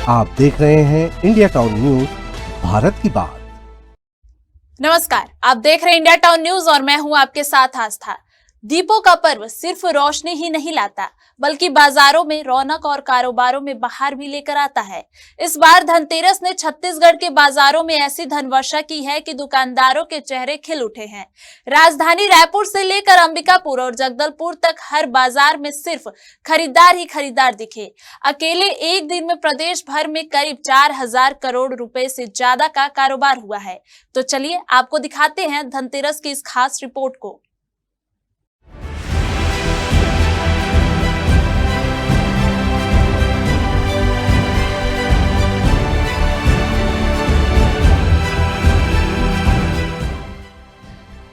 आप देख रहे हैं इंडिया टाउन न्यूज, भारत की बात। नमस्कार, आप देख रहे हैं इंडिया टाउन न्यूज और मैं हूं आपके साथ आस्था। दीपों का पर्व सिर्फ रोशनी ही नहीं लाता, बल्कि बाजारों में रौनक और कारोबारों में बहार भी लेकर आता है। इस बार धनतेरस ने छत्तीसगढ़ के बाजारों में ऐसी धनवर्षा की है कि दुकानदारों के चेहरे खिल उठे हैं। राजधानी रायपुर से लेकर अंबिकापुर और जगदलपुर तक हर बाजार में सिर्फ खरीदार ही खरीदार दिखे। अकेले एक दिन में प्रदेश भर में करीब 4,000 करोड़ रुपए से ज्यादा का कारोबार हुआ है। तो चलिए आपको दिखाते हैं धनतेरस की इस खास रिपोर्ट को।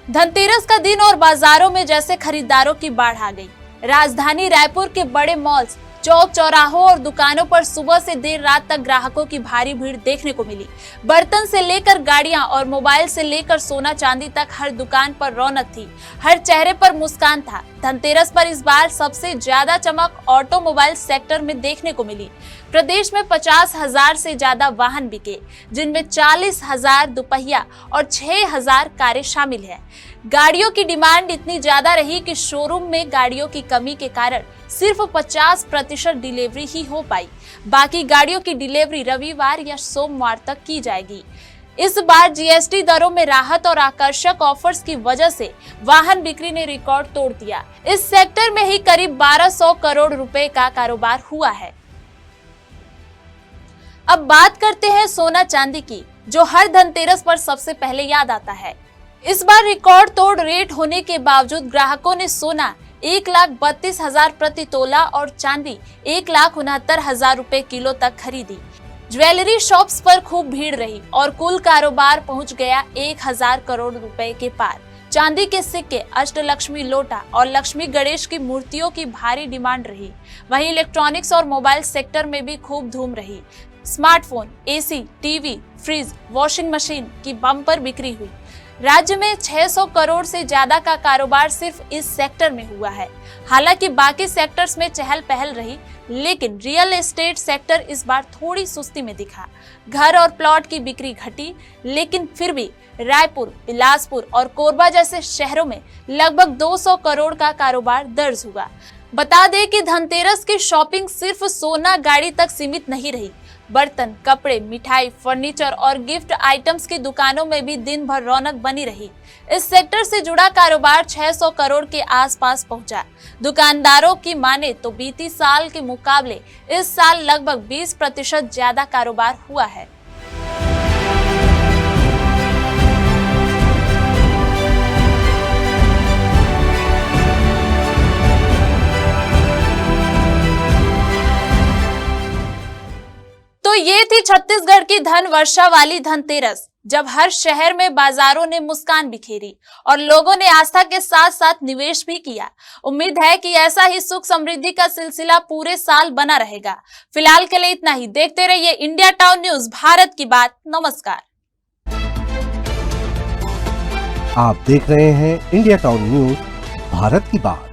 धनतेरस का दिन और बाजारों में जैसे खरीदारों की बाढ़ आ गई। राजधानी रायपुर के बड़े मॉल्स, चौक चौराहों और दुकानों पर सुबह से देर रात तक ग्राहकों की भारी भीड़ देखने को मिली। बर्तन से लेकर गाड़ियां और मोबाइल से लेकर सोना चांदी तक हर दुकान पर रौनक थी, हर चेहरे पर मुस्कान था। धनतेरस पर इस बार सबसे ज्यादा चमक ऑटोमोबाइल सेक्टर में देखने को मिली। प्रदेश में 50,000 से ज्यादा वाहन बिके, जिनमें 40,000 दुपहिया और 6,000 कारें शामिल हैं। गाड़ियों की डिमांड इतनी ज्यादा रही कि शोरूम में गाड़ियों की कमी के कारण सिर्फ 50% डिलीवरी ही हो पाई। बाकी गाड़ियों की डिलीवरी रविवार या सोमवार तक की जाएगी। इस बार जीएसटी दरों में राहत और आकर्षक ऑफर्स की वजह से वाहन बिक्री ने रिकॉर्ड तोड़ दिया। इस सेक्टर में ही करीब 1,200 करोड़ रुपए का कारोबार हुआ है। अब बात करते हैं सोना चांदी की, जो हर धनतेरस पर सबसे पहले याद आता है। इस बार रिकॉर्ड तोड़ रेट होने के बावजूद ग्राहकों ने सोना 1,32,000 प्रति तोला और चांदी 1,69,000 रुपए किलो तक खरीदी। ज्वेलरी शॉप्स पर खूब भीड़ रही और कुल कारोबार पहुंच गया 1,000 करोड़ रुपए के पार। चांदी के सिक्के, अष्टलक्ष्मी लोटा और लक्ष्मी गणेश की मूर्तियों की भारी डिमांड रही। वहीं इलेक्ट्रॉनिक्स और मोबाइल सेक्टर में भी खूब धूम रही। Smartphone, AC, TV, fridge, washing machine की बम्पर बिक्री हुई। राज्य में 600 करोड़ से ज्यादा का कारोबार सिर्फ इस सेक्टर में हुआ है। हालांकि बाकी सेक्टर्स में चहल पहल रही, लेकिन रियल एस्टेट सेक्टर इस बार थोड़ी सुस्ती में दिखा। घर और प्लॉट की बिक्री घटी, लेकिन फिर भी रायपुर, बिलासपुर और कोरबा जैसे शहरों में लगभग 200 करोड़ का कारोबार दर्ज हुआ। बता दें कि धनतेरस की शॉपिंग सिर्फ सोना गाड़ी तक सीमित नहीं रही। बर्तन, कपड़े, मिठाई, फर्नीचर और गिफ्ट आइटम्स की दुकानों में भी दिन भर रौनक बनी रही। इस सेक्टर से जुड़ा कारोबार 600 करोड़ के आसपास पहुंचा। दुकानदारों की माने तो बीती साल के मुकाबले इस साल लगभग 20% ज्यादा कारोबार हुआ है। तो ये थी छत्तीसगढ़ की धन वर्षा वाली धनतेरस, जब हर शहर में बाजारों ने मुस्कान बिखेरी और लोगों ने आस्था के साथ साथ निवेश भी किया। उम्मीद है कि ऐसा ही सुख समृद्धि का सिलसिला पूरे साल बना रहेगा। फिलहाल के लिए इतना ही। देखते रहिए इंडिया टाउन न्यूज, भारत की बात। नमस्कार। आप देख रहे हैं इंडिया टाउन न्यूज, भारत की बात।